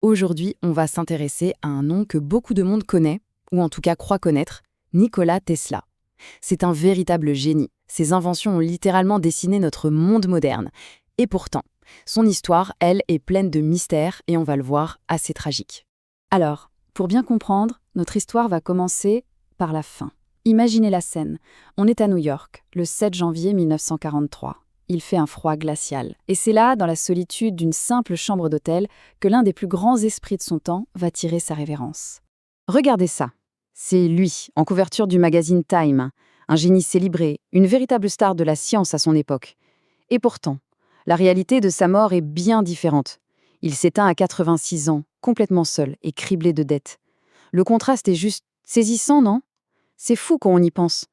Aujourd'hui, on va s'intéresser à un nom que beaucoup de monde connaît, ou en tout cas croit connaître, Nikola Tesla. C'est un véritable génie. Ses inventions ont littéralement dessiné notre monde moderne. Et pourtant, son histoire, elle, est pleine de mystères et on va le voir, assez tragique. Alors, pour bien comprendre, notre histoire va commencer par la fin. Imaginez la scène. On est à New York, le 7 janvier 1943. Il fait un froid glacial. Et c'est là, dans la solitude d'une simple chambre d'hôtel, que l'un des plus grands esprits de son temps va tirer sa révérence. Regardez ça. C'est lui, en couverture du magazine Time, un génie célébré, une véritable star de la science à son époque. Et pourtant, la réalité de sa mort est bien différente. Il s'éteint à 86 ans, complètement seul et criblé de dettes. Le contraste est juste saisissant, non? C'est fou quand on y pense.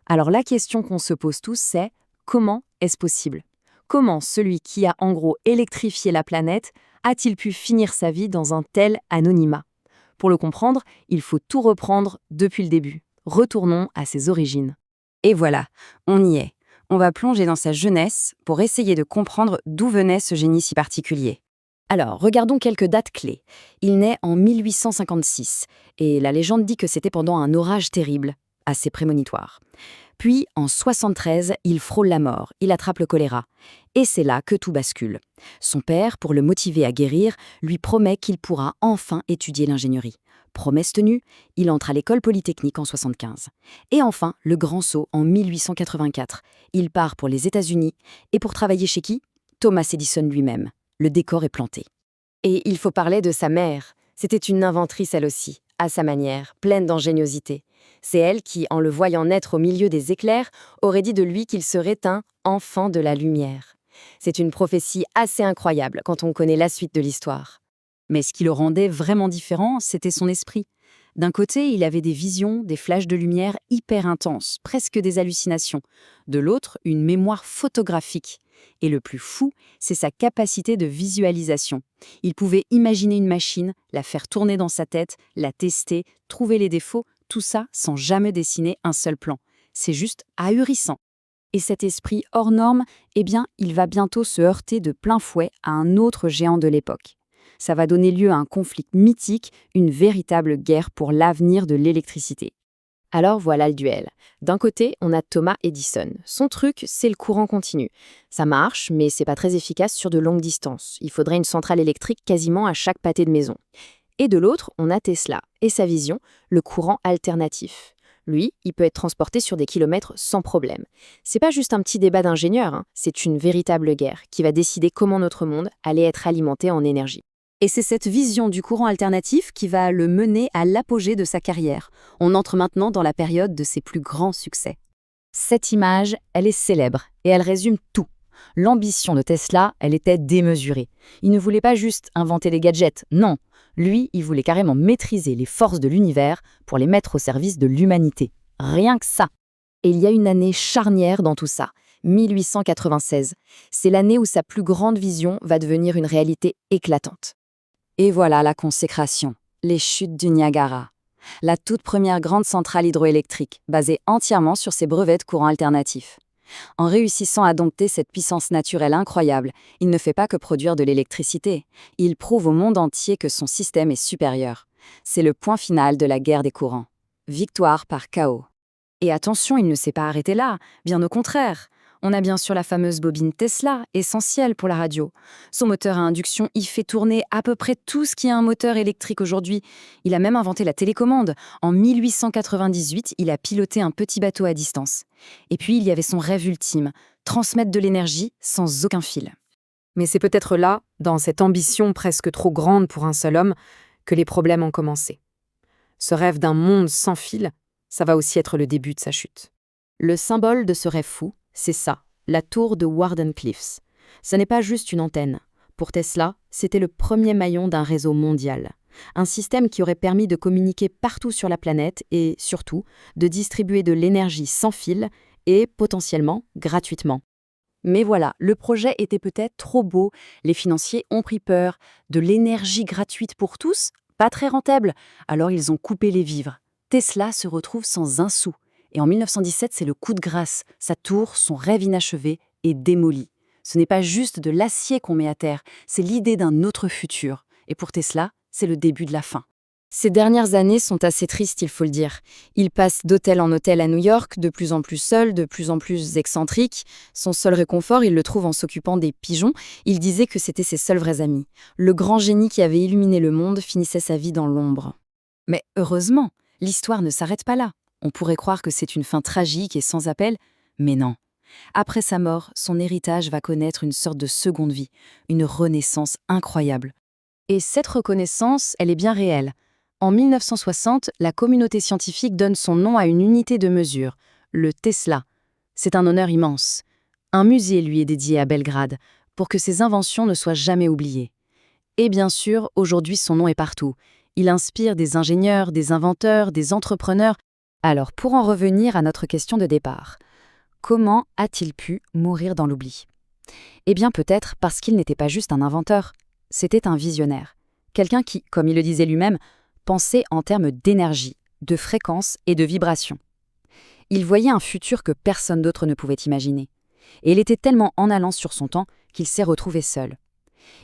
Alors la question qu'on se pose tous, c'est comment est-ce possible? Comment celui qui a en gros électrifié la planète a-t-il pu finir sa vie dans un tel anonymat? Pour le comprendre, il faut tout reprendre depuis le début. Retournons à ses origines. Et voilà, on y est. On va plonger dans sa jeunesse pour essayer de comprendre d'où venait ce génie si particulier. Alors, regardons quelques dates clés. Il naît en 1856, et la légende dit que c'était pendant un orage terrible, assez prémonitoire. Puis, en 73, il frôle la mort, il attrape le choléra. Et c'est là que tout bascule. Son père, pour le motiver à guérir, lui promet qu'il pourra enfin étudier l'ingénierie. Promesse tenue, il entre à l'école polytechnique en 75. Et enfin, le grand saut en 1884. Il part pour les États-Unis, et pour travailler chez qui? Thomas Edison lui-même. Le décor est planté. Et il faut parler de sa mère. C'était une inventrice elle aussi, à sa manière, pleine d'ingéniosité. C'est elle qui, en le voyant naître au milieu des éclairs, aurait dit de lui qu'il serait un « enfant de la lumière ». C'est une prophétie assez incroyable quand on connaît la suite de l'histoire. Mais ce qui le rendait vraiment différent, c'était son esprit. D'un côté, il avait des visions, des flashs de lumière hyper intenses, presque des hallucinations. De l'autre, une mémoire photographique. Et le plus fou, c'est sa capacité de visualisation. Il pouvait imaginer une machine, la faire tourner dans sa tête, la tester, trouver les défauts, tout ça sans jamais dessiner un seul plan. C'est juste ahurissant. Et cet esprit hors norme, eh bien, il va bientôt se heurter de plein fouet à un autre géant de l'époque. Ça va donner lieu à un conflit mythique, une véritable guerre pour l'avenir de l'électricité. Alors voilà le duel. D'un côté, on a Thomas Edison. Son truc, c'est le courant continu. Ça marche, mais c'est pas très efficace sur de longues distances. Il faudrait une centrale électrique quasiment à chaque pâté de maison. Et de l'autre, on a Tesla et sa vision, le courant alternatif. Lui, il peut être transporté sur des kilomètres sans problème. C'est pas juste un petit débat d'ingénieurs, c'est une véritable guerre qui va décider comment notre monde allait être alimenté en énergie. Et c'est cette vision du courant alternatif qui va le mener à l'apogée de sa carrière. On entre maintenant dans la période de ses plus grands succès. Cette image, elle est célèbre et elle résume tout. L'ambition de Tesla, elle était démesurée. Il ne voulait pas juste inventer des gadgets, non. Lui, il voulait carrément maîtriser les forces de l'univers pour les mettre au service de l'humanité. Rien que ça. Et il y a une année charnière dans tout ça, 1896. C'est l'année où sa plus grande vision va devenir une réalité éclatante. Et voilà la consécration, les chutes du Niagara. La toute première grande centrale hydroélectrique, basée entièrement sur ses brevets de courant alternatif. En réussissant à dompter cette puissance naturelle incroyable, il ne fait pas que produire de l'électricité. Il prouve au monde entier que son système est supérieur. C'est le point final de la guerre des courants. Victoire par chaos. Et attention, il ne s'est pas arrêté là, bien au contraire. On a bien sûr la fameuse bobine Tesla, essentielle pour la radio. Son moteur à induction y fait tourner à peu près tout ce qui est un moteur électrique aujourd'hui. Il a même inventé la télécommande. En 1898, il a piloté un petit bateau à distance. Et puis, il y avait son rêve ultime, transmettre de l'énergie sans aucun fil. Mais c'est peut-être là, dans cette ambition presque trop grande pour un seul homme, que les problèmes ont commencé. Ce rêve d'un monde sans fil, ça va aussi être le début de sa chute. Le symbole de ce rêve fou, c'est ça, la tour de Wardenclyffe. Ce n'est pas juste une antenne. Pour Tesla, c'était le premier maillon d'un réseau mondial. Un système qui aurait permis de communiquer partout sur la planète et, surtout, de distribuer de l'énergie sans fil et, potentiellement, gratuitement. Mais voilà, le projet était peut-être trop beau, les financiers ont pris peur. De l'énergie gratuite pour tous, pas très rentable, alors ils ont coupé les vivres. Tesla se retrouve sans un sou. Et en 1917, c'est le coup de grâce. Sa tour, son rêve inachevé, est démoli. Ce n'est pas juste de l'acier qu'on met à terre, c'est l'idée d'un autre futur. Et pour Tesla, c'est le début de la fin. Ces dernières années sont assez tristes, il faut le dire. Il passe d'hôtel en hôtel à New York, de plus en plus seul, de plus en plus excentrique. Son seul réconfort, il le trouve en s'occupant des pigeons. Il disait que c'était ses seuls vrais amis. Le grand génie qui avait illuminé le monde finissait sa vie dans l'ombre. Mais heureusement, l'histoire ne s'arrête pas là. On pourrait croire que c'est une fin tragique et sans appel, mais non. Après sa mort, son héritage va connaître une sorte de seconde vie, une renaissance incroyable. Et cette reconnaissance, elle est bien réelle. En 1960, la communauté scientifique donne son nom à une unité de mesure, le Tesla. C'est un honneur immense. Un musée lui est dédié à Belgrade, pour que ses inventions ne soient jamais oubliées. Et bien sûr, aujourd'hui son nom est partout. Il inspire des ingénieurs, des inventeurs, des entrepreneurs. Alors, pour en revenir à notre question de départ, comment a-t-il pu mourir dans l'oubli? Eh bien peut-être parce qu'il n'était pas juste un inventeur, c'était un visionnaire. Quelqu'un qui, comme il le disait lui-même, pensait en termes d'énergie, de fréquence et de vibration. Il voyait un futur que personne d'autre ne pouvait imaginer. Et il était tellement en allant sur son temps qu'il s'est retrouvé seul.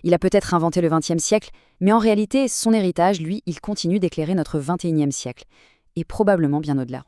Il a peut-être inventé le XXe siècle, mais en réalité, son héritage, lui, il continue d'éclairer notre XXIe siècle, et probablement bien au-delà.